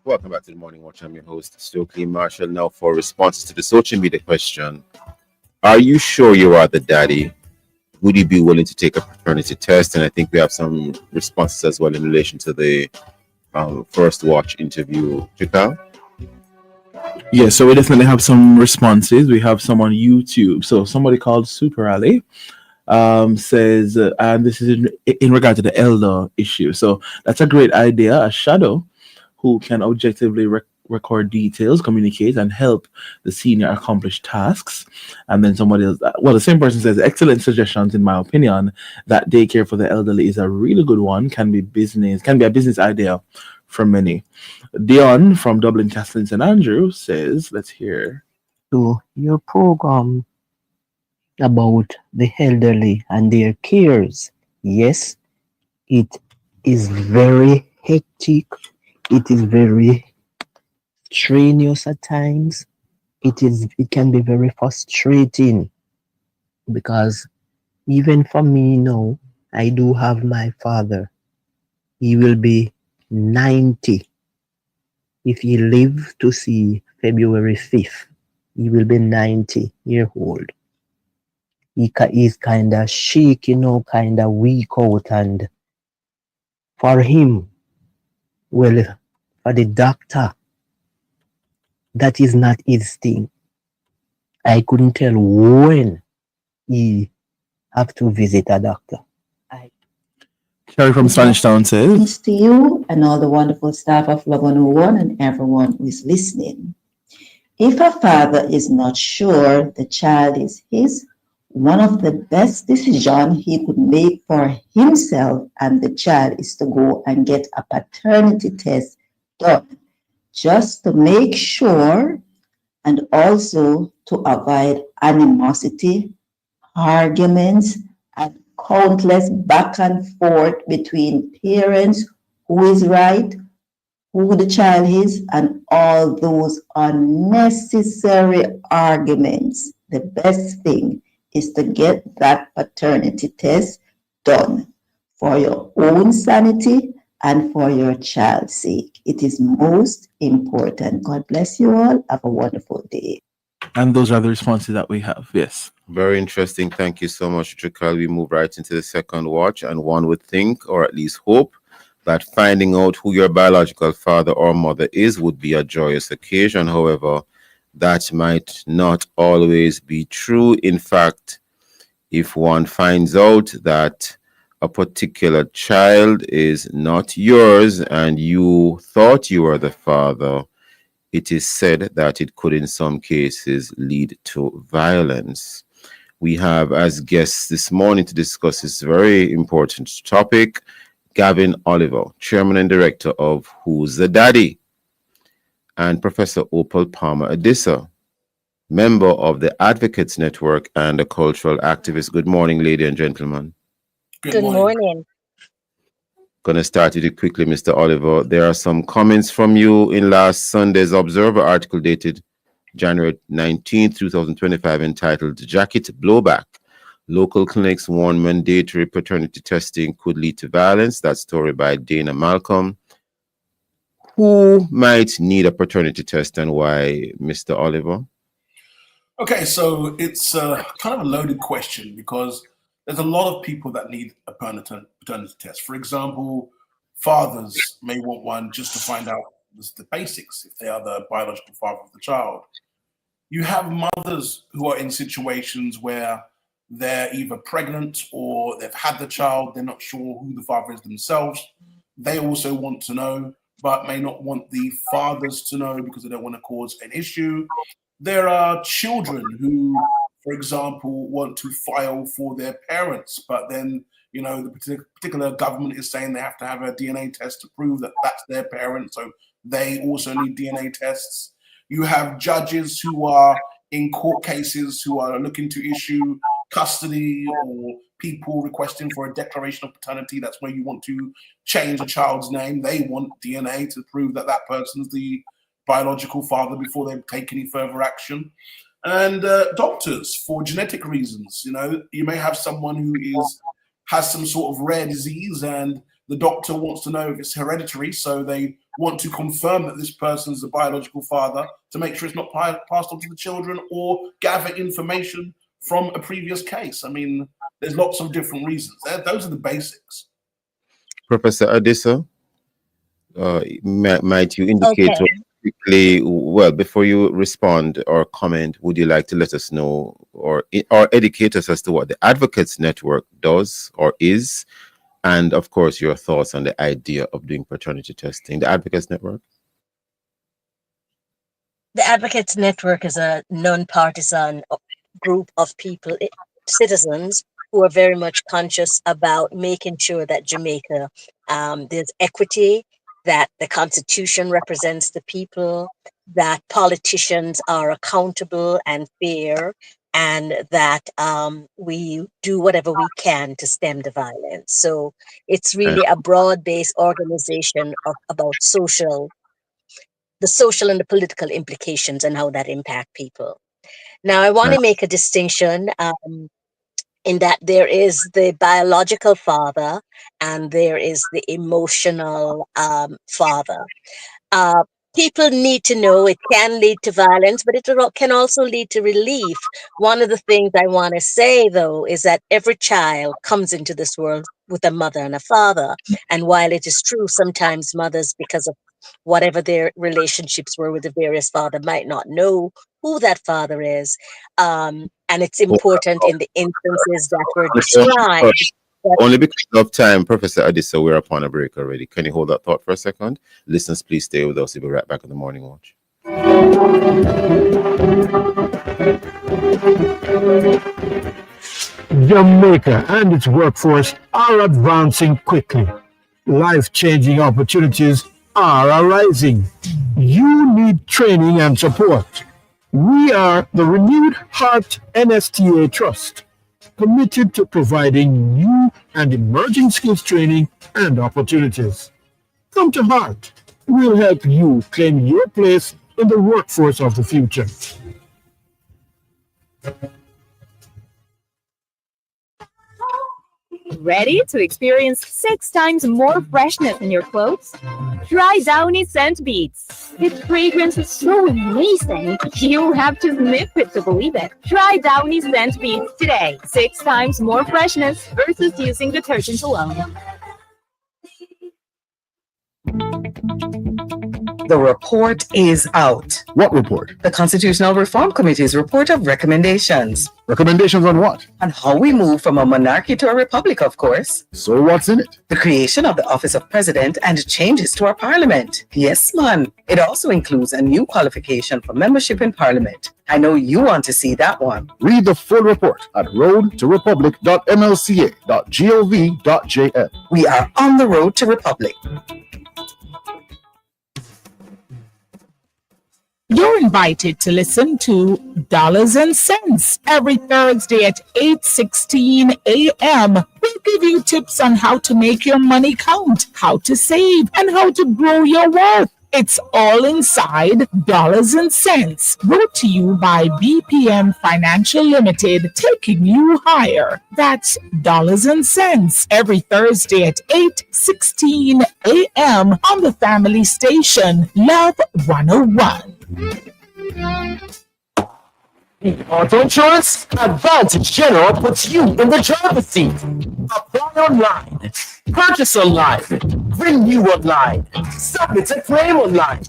Welcome back to the Morning Watch. I'm your host, Stokeley Marshall. Now for responses to the social media question, are you sure you are the daddy? Would you be willing to take a paternity test? And I think we have some responses as well in relation to the first watch interview. Chika? Yeah, so we definitely have some responses. We have some on YouTube. So somebody called Super Ali says, and this is in regard to the elder issue. So that's a great idea. A shadow who can objectively record details, communicate, and help the senior accomplish tasks. And then somebody else, well, the same person says, excellent suggestions. In my opinion, that daycare for the elderly is a really good one. Can be a business idea for many. Dion from Dublin, Castle St. Andrew says, let's hear. To your program about the elderly and their cares. Yes, it is very hectic. It is very strenuous at times. It can be very frustrating because even for me now, I do have my father. He will be 90 if he live to see February 5th. He will be 90-year old. He's kind of shaky now, kind of weak out, and for him, well, for the doctor, that is not his thing. I couldn't tell when he have to visit a doctor. Carrie from Spanish Town says, Thanks to you and all the wonderful staff of Love 101 and everyone who is listening. If a father is not sure the child is his, one of the best decisions he could make for himself and the child is to go and get a paternity test done, just to make sure and also to avoid animosity, arguments, and countless back and forth between parents, who is right, who the child is, and all those unnecessary arguments. The best thing is to get that paternity test done for your own sanity and for your child's sake. It is most important. God bless you all. Have a wonderful day. and those are the responses that we have. Yes. Very interesting. Thank you so much, Trical. We move right into the second watch, and one would think, or at least hope, that finding out who your biological father or mother is would be a joyous occasion. However, that might not always be true. In fact, if one finds out that a particular child is not yours and you thought you were the father, it is said that it could in some cases lead to violence. We have as guests this morning to discuss this very important topic, Gavin Oliver, Chairman and Director of Who's the Daddy, and Professor Opal Palmer Adissa, member of the Advocates Network and a cultural activist. Good morning, ladies and gentlemen. Good morning. Going to start with you quickly, Mr. Oliver. There are some comments from you in last Sunday's Observer article dated January 19, 2025, entitled Jacket Blowback. Local clinics warn mandatory paternity testing could lead to violence. That story by Dana Malcolm. Who might need a paternity test and why, Mr. Oliver? Okay, so it's kind of a loaded question because there's a lot of people that need a paternity test. For example, fathers may want one just to find out the basics, if they are the biological father of the child. You have mothers who are in situations where they're either pregnant or they've had the child, they're not sure who the father is themselves. They also want to know, but may not want the fathers to know because they don't want to cause an issue. There are children who, for example, want to file for their parents, but then, the particular government is saying they have to have a DNA test to prove that that's their parent, so they also need DNA tests. You have judges who are in court cases who are looking to issue custody, or people requesting for a declaration of paternity. That's where you want to change a child's name. They want DNA to prove that that person's the biological father before they take any further action. And doctors, for genetic reasons, you may have someone who has some sort of rare disease and the doctor wants to know if it's hereditary, so they want to confirm that this person is the biological father to make sure it's not passed on to the children, or gather information from a previous case. I mean, there's lots of different reasons. Those are the basics. Professor Adissa, might you indicate Okay. quickly, well, before you respond or comment, would you like to let us know or educate us as to what the Advocates Network does or is, and of course your thoughts on the idea of doing paternity testing? The Advocates Network? The Advocates Network is a non-partisan group of people, citizens, who are very much conscious about making sure that Jamaica, there's equity, that the Constitution represents the people, that politicians are accountable and fair, and that we do whatever we can to stem the violence. So it's really a broad-based organization about social the social and the political implications and how that impact people. Now, I want to make a distinction in that there is the biological father and there is the emotional father. Uh, People need to know it can lead to violence, but it can also lead to relief. One of the things I want to say, though, is that every child comes into this world with a mother and a father. And while it is true, sometimes mothers, because of whatever their relationships were with the various father, might not know who that father is. And it's important in the instances that were described. Only because of time, Professor Adisa, we're upon a break already. Can you hold that thought for a second? Listeners, please stay with us. We'll be right back on the Morning Watch. Jamaica and its workforce are advancing quickly. Life-changing opportunities are arising. You need training and support. We are the Renewed Heart NSTA Trust, committed to providing new and emerging skills training and opportunities. Come to Heart. We'll help you claim your place in the workforce of the future. Ready to experience 6 times more freshness in your clothes? Try Downy Scent Beats. Its fragrance is so amazing, you'll have to sniff it to believe it. Try Downy Scent Beats today. 6 times more freshness versus using detergent alone. The report is out. What report? The Constitutional Reform Committee's report of recommendations. Recommendations on what? On how we move from a monarchy to a republic, of course. So what's in it? The creation of the office of president and changes to our parliament. Yes, man. It also includes a new qualification for membership in parliament. I know you want to see that one. Read the full report at roadtorepublic.mlca.gov.jl. We are on the road to republic. You're invited to listen to Dollars and Cents every Thursday at 8:16 a.m. We'll give you tips on how to make your money count, how to save, and how to grow your wealth. It's all inside Dollars and Cents, brought to you by BPM Financial Limited, taking you higher. That's Dollars and Cents every Thursday at 8:16 a.m. on the family station, Love 101. Auto insurance? Advantage General puts you in the driver's seat. Apply online, purchase online, renew online, submit a claim online.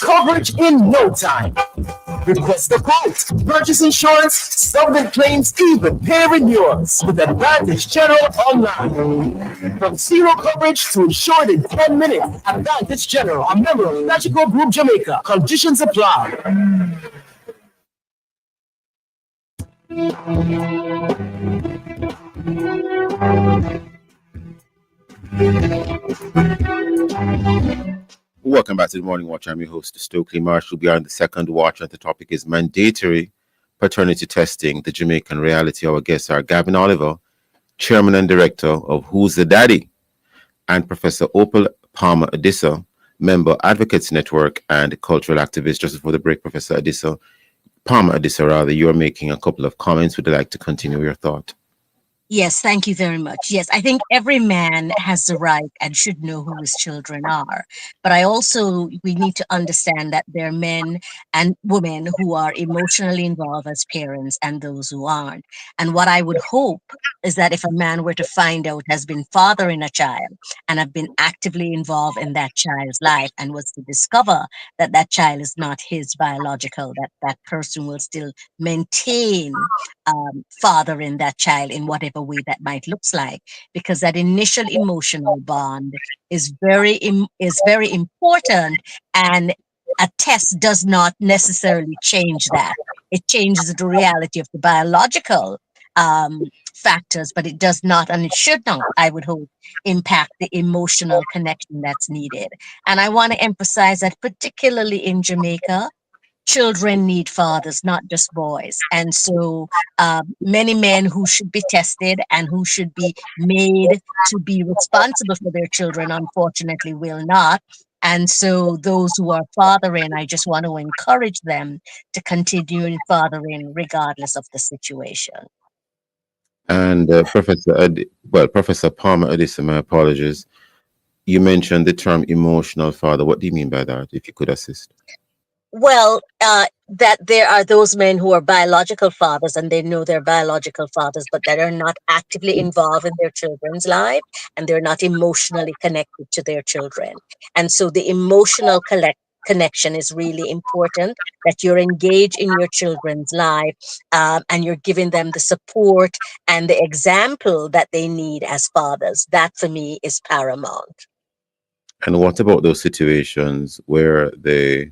Coverage in no time. Request a quote, purchase insurance, submit claims, even pay renewals with Advantage General online. From zero coverage to insured in 10 minutes. Advantage General, a member of Magical Group Jamaica. Conditions apply. Welcome back to the Morning Watch. I'm your host, Stokeley Marshall. We are on the second watch, and the topic is mandatory paternity testing, the Jamaican reality. Our guests are Gavin Oliver, Chairman and Director of Who's the Daddy, and Professor Opal Palmer Adisa, Member Advocates Network and Cultural Activist. Just before the break, Professor Palmer Adisa, you're making a couple of comments. Would you like to continue your thought? Yes, thank you very much. Yes, I think every man has the right and should know who his children are. But we need to understand that there are men and women who are emotionally involved as parents and those who aren't. And what I would hope is that if a man were to find out has been fathering a child and have been actively involved in that child's life and was to discover that that child is not his biological, that person will still maintain fathering that child in whatever way that might looks like, because that initial emotional bond is very important, and a test does not necessarily change that. It changes the reality of the biological factors, but it does not, and it should not, I would hope, impact the emotional connection that's needed. And I want to emphasize that particularly in Jamaica, children need fathers, not just boys. And so many men who should be tested and who should be made to be responsible for their children, unfortunately, will not. And so those who are fathering, I just want to encourage them to continue in fathering regardless of the situation. And Professor Palmer Edison, my apologies. You mentioned the term emotional father. What do you mean by that, if you could assist? Well, that there are those men who are biological fathers and they know they're biological fathers, but that are not actively involved in their children's life and they're not emotionally connected to their children. And so the emotional connection is really important, that you're engaged in your children's life and you're giving them the support and the example that they need as fathers. That for me is paramount. And what about those situations where the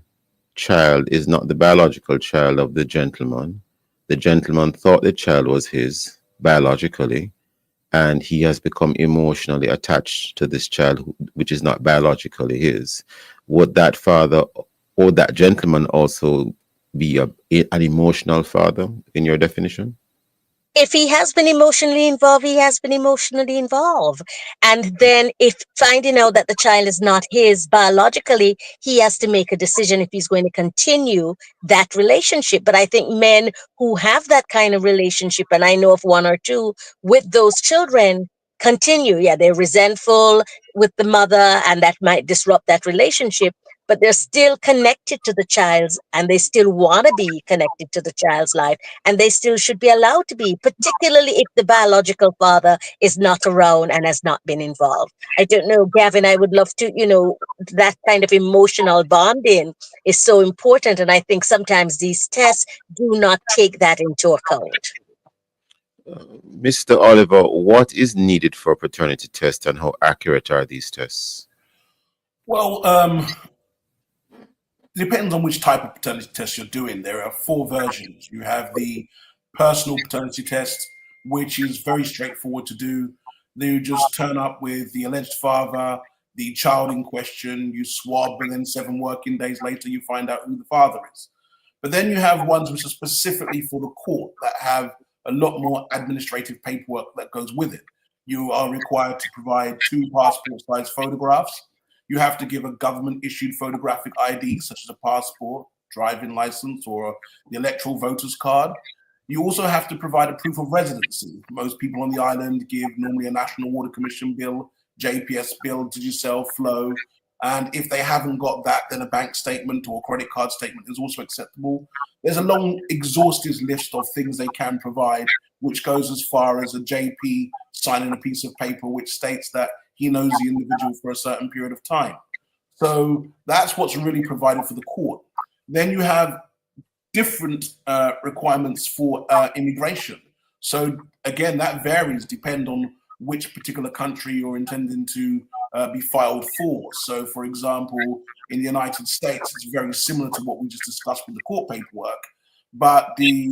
child is not the biological child of the gentleman? The gentleman thought the child was his biologically, and he has become emotionally attached to this child, which is not biologically his. Would that father or that gentleman also be an emotional father in your definition? If he has been emotionally involved, he has been emotionally involved. And then if finding out that the child is not his biologically, he has to make a decision if he's going to continue that relationship. But I think men who have that kind of relationship, and I know of one or two with those children, continue. Yeah, they're resentful with the mother and that might disrupt that relationship, but they're still connected to the child's and they still want to be connected to the child's life, and they still should be allowed to be, particularly if the biological father is not around and has not been involved. I don't know, Gavin, I would love to, that kind of emotional bonding is so important, and I think sometimes these tests do not take that into account. Mr. Oliver, what is needed for a paternity test and how accurate are these tests? Well, depends on which type of paternity test you're doing. There are 4 versions. You have the personal paternity test, which is very straightforward to do. You just turn up with the alleged father, the child in question, you swab, and then 7 working days later, you find out who the father is. But then you have ones which are specifically for the court that have a lot more administrative paperwork that goes with it. You are required to provide 2 passport-size photographs. You have to give a government-issued photographic ID, such as a passport, driving license, or the electoral voter's card. You also have to provide a proof of residency. Most people on the island give normally a National Water Commission bill, JPS bill, Digicel, Flow, and if they haven't got that, then a bank statement or credit card statement is also acceptable. There's a long, exhaustive list of things they can provide, which goes as far as a JP signing a piece of paper which states that he knows the individual for a certain period of time. So that's what's really provided for the court. Then you have different requirements for immigration. So again, that varies depending on which particular country you're intending to be filed for. So for example, in the United States, it's very similar to what we just discussed with the court paperwork, but the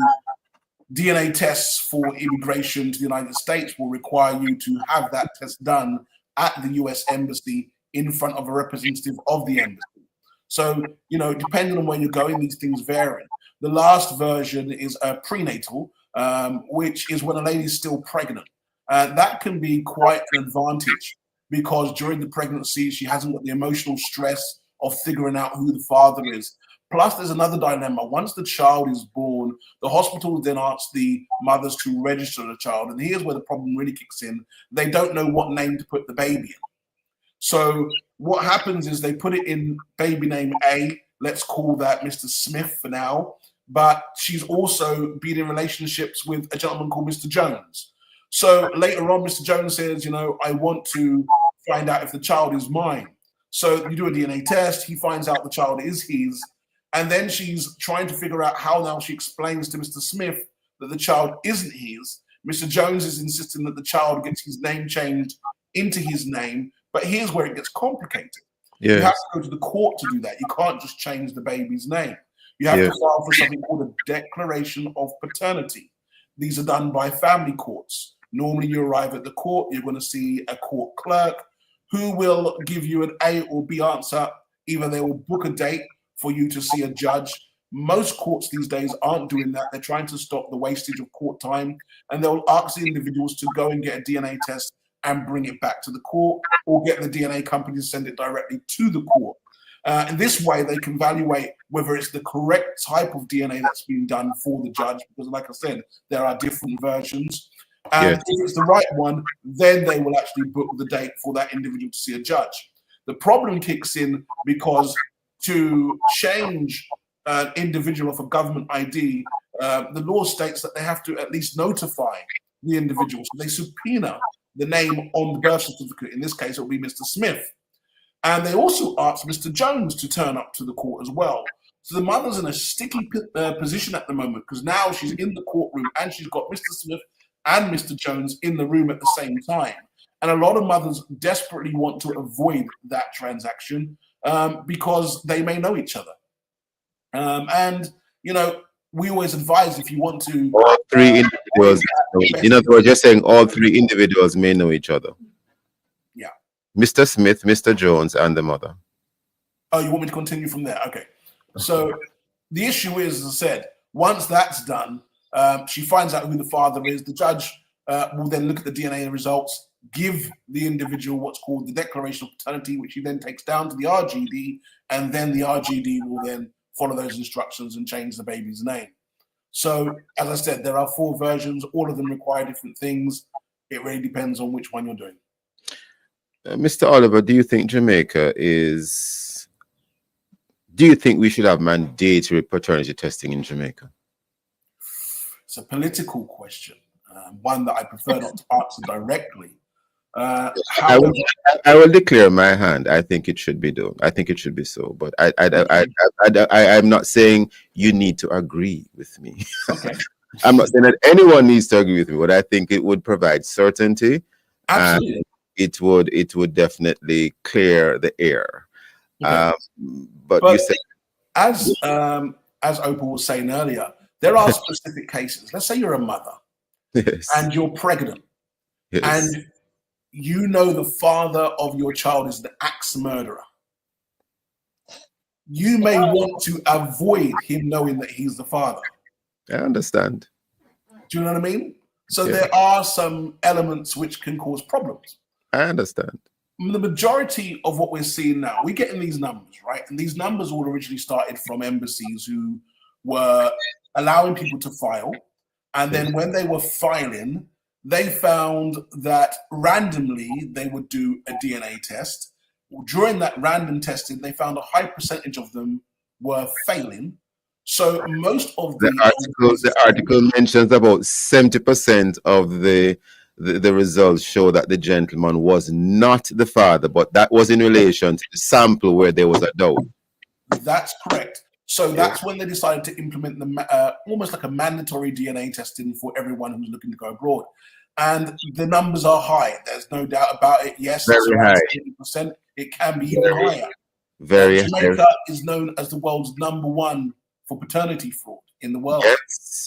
DNA tests for immigration to the United States will require you to have that test done at the US Embassy in front of a representative of the embassy. So, depending on where you're going, these things vary. The last version is prenatal, which is when a lady is still pregnant. That can be quite an advantage because during the pregnancy, she hasn't got the emotional stress of figuring out who the father is. Plus, there's another dilemma. Once the child is born, the hospital then asks the mothers to register the child. And here's where the problem really kicks in. They don't know what name to put the baby in. So what happens is they put it in baby name A. Let's call that Mr. Smith for now. But she's also been in relationships with a gentleman called Mr. Jones. So later on, Mr. Jones says, I want to find out if the child is mine. So you do a DNA test. He finds out the child is his. And then she's trying to figure out how now she explains to Mr. Smith that the child isn't his. Mr. Jones is insisting that the child gets his name changed into his name. But here's where it gets complicated. Yes. You have to go to the court to do that. You can't just change the baby's name. You have to file for something called a declaration of paternity. These are done by family courts. Normally you arrive at the court, you're going to see a court clerk who will give you an A or B answer. Either they will book a date for you to see a judge. Most courts these days aren't doing that. They're trying to stop the wastage of court time, and they'll ask the individuals to go and get a DNA test and bring it back to the court, or get the DNA company to send it directly to the court. In this way, they can evaluate whether it's the correct type of DNA that's been done for the judge, because like I said, there are different versions. And if it's the right one, then they will actually book the date for that individual to see a judge. The problem kicks in because to change an individual of a government ID, the law states that they have to at least notify the individual. So they subpoena the name on the birth certificate. In this case, it will be Mr. Smith. And they also asked Mr. Jones to turn up to the court as well. So the mother's in a sticky position at the moment, because now she's in the courtroom and she's got Mr. Smith and Mr. Jones in the room at the same time. And a lot of mothers desperately want to avoid that transaction because they may know each other. And, you know, we always advise, if you want to... All three individuals, in other words, you're saying all three individuals may know each other. Yeah. Mr. Smith, Mr. Jones, and the mother. Oh, you want me to continue from there? Okay. So the issue is, as I said, once that's done, she finds out who the father is. The judge will then look at the DNA results, give the individual what's called the declaration of paternity, which he then takes down to the RGD, and then the RGD will then follow those instructions and change the baby's name. So, as I said, there are 4 versions. All of them require different things. It really depends on which one you're doing. Mr. Oliver, do you think Jamaica is... Do you think we should have mandatory paternity testing in Jamaica? It's a political question, one that I prefer not to answer directly. I will declare my hand. I think it should be done. I think it should be so. But I'm not saying you need to agree with me. Okay. I'm not saying that anyone needs to agree with me, but I think it would provide certainty. Absolutely. And it would definitely clear the air. Okay. But you said, as Opal was saying earlier, there are specific cases. Let's say you're a mother, yes, and you're pregnant, yes, and you know the father of your child is the axe murderer. You may want to avoid him knowing that he's the father. I understand. Do you know what I mean? So Yeah. there are some elements which can cause problems. I understand. The majority of what we're seeing now, we're getting these numbers, right? And these numbers all originally started from embassies who were allowing people to file. And then when they were filing, they found that randomly they would do a DNA test. During that random testing, they found a high percentage of them were failing. So most of the article mentions about 70% of the results show that the gentleman was not the father, but that was in relation to the sample where there was a doubt. That's correct. So that's when they decided to implement the almost like a mandatory DNA testing for everyone who's looking to go abroad. And the numbers are high. There's no doubt about it. Yes, Very it's around high. 70%. It can be even higher. Very high. Jamaica is known as the world's #1 for paternity fraud in the world.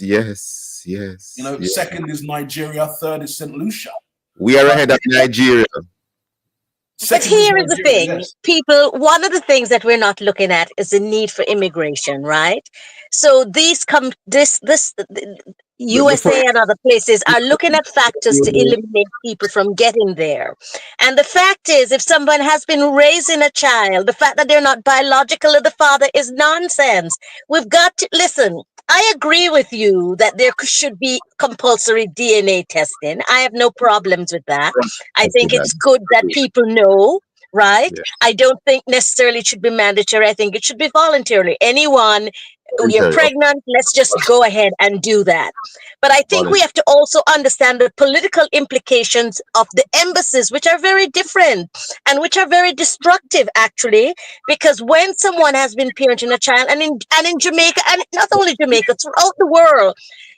Yes. You know, yes. second is Nigeria, third is St. Lucia. We are ahead of Nigeria. But here is the thing, people, one of the things that we're not looking at is the need for immigration, right? So these USA and other places are looking at factors to eliminate people from getting there. And the fact is, if someone has been raising a child, the fact that they're not biologically the father is nonsense. We've got to, listen, I agree with you that there should be compulsory DNA testing. I have no problems with that. I think it's good that people know, right? Yeah. I don't think necessarily it should be mandatory. I think it should be voluntary. Anyone, you're pregnant, let's just go ahead and do that. But I think we have to also understand the political implications of the embassies, which are very different and which are very destructive, actually, because when someone has been parenting a child, and in Jamaica, and not only Jamaica, throughout the world,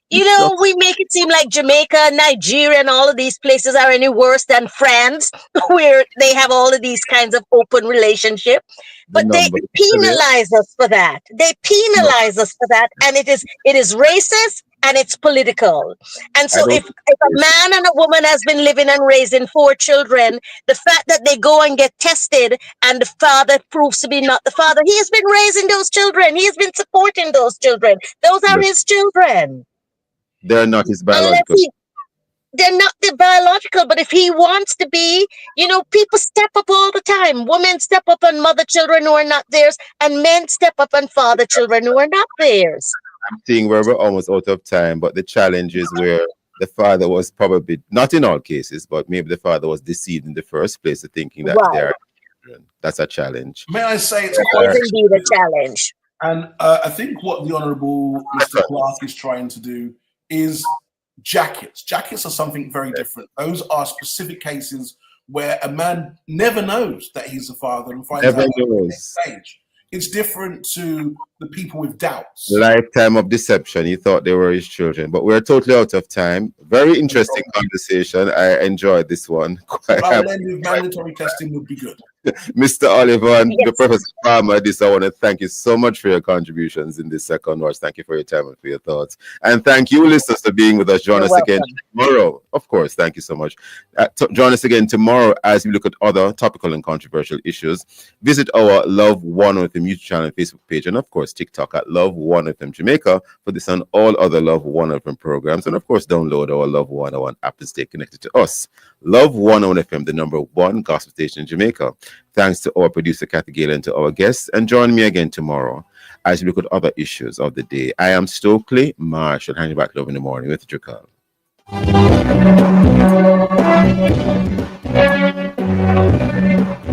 you know, we make it seem like Jamaica, Nigeria, and all of these places are any worse than France, where they have all of these kinds of open relationship. But they penalize us for that. They penalize us for that, and it is racist and it's political. And so if a man and a woman has been living and raising 4 children, the fact that they go and get tested and the father proves to be not the father, he has been raising those children. He has been supporting those children. Those are his children. They're not his biological. they're not the biological, but if he wants to be, people step up all the time. Women step up and mother children who are not theirs, and men step up and father children who are not theirs. I'm seeing where we're almost out of time, but the challenge is where the father was probably, not in all cases, but maybe the father was deceived in the first place to thinking that Right. they're children. That's a challenge. May I say it's That is indeed a challenge. And I think what the Honourable Mr. Clark is trying to do is jackets. Jackets are something very different. Those are specific cases where a man never knows that he's a father and finds Never out knows. at the stage. It's different to the people with doubts. Lifetime of deception. He thought they were his children, but we're totally out of time. Very interesting conversation. I enjoyed this one. Rather than with mandatory testing would be good. Mr. Oliver and Yes. Professor Palmer, I want to thank you so much for your contributions in this second watch. Thank you for your time and for your thoughts. And thank you, listeners, for being with us. Join You're us again welcome. tomorrow. Of course, thank you so much. Join us again tomorrow as we look at other topical and controversial issues. Visit our Love One with the YouTube channel and Facebook page, and of course, TikTok at Love One with them Jamaica for this and all other Love One FM programs. And of course, download our Love 101 app to stay connected to us. Love 101 FM, the number one gospel station in Jamaica. Thanks to our producer, Kathy Gale, and to our guests. And join me again tomorrow as we look at other issues of the day. I am Stokeley Marshall, handing back Love in the Morning with Drakal.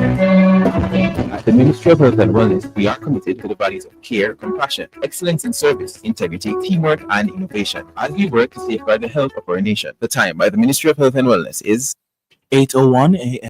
At the Ministry of Health and Wellness, we are committed to the values of care, compassion, excellence in service, integrity, teamwork, and innovation as we work to safeguard the health of our nation. The time by the Ministry of Health and Wellness is 8:01 a.m.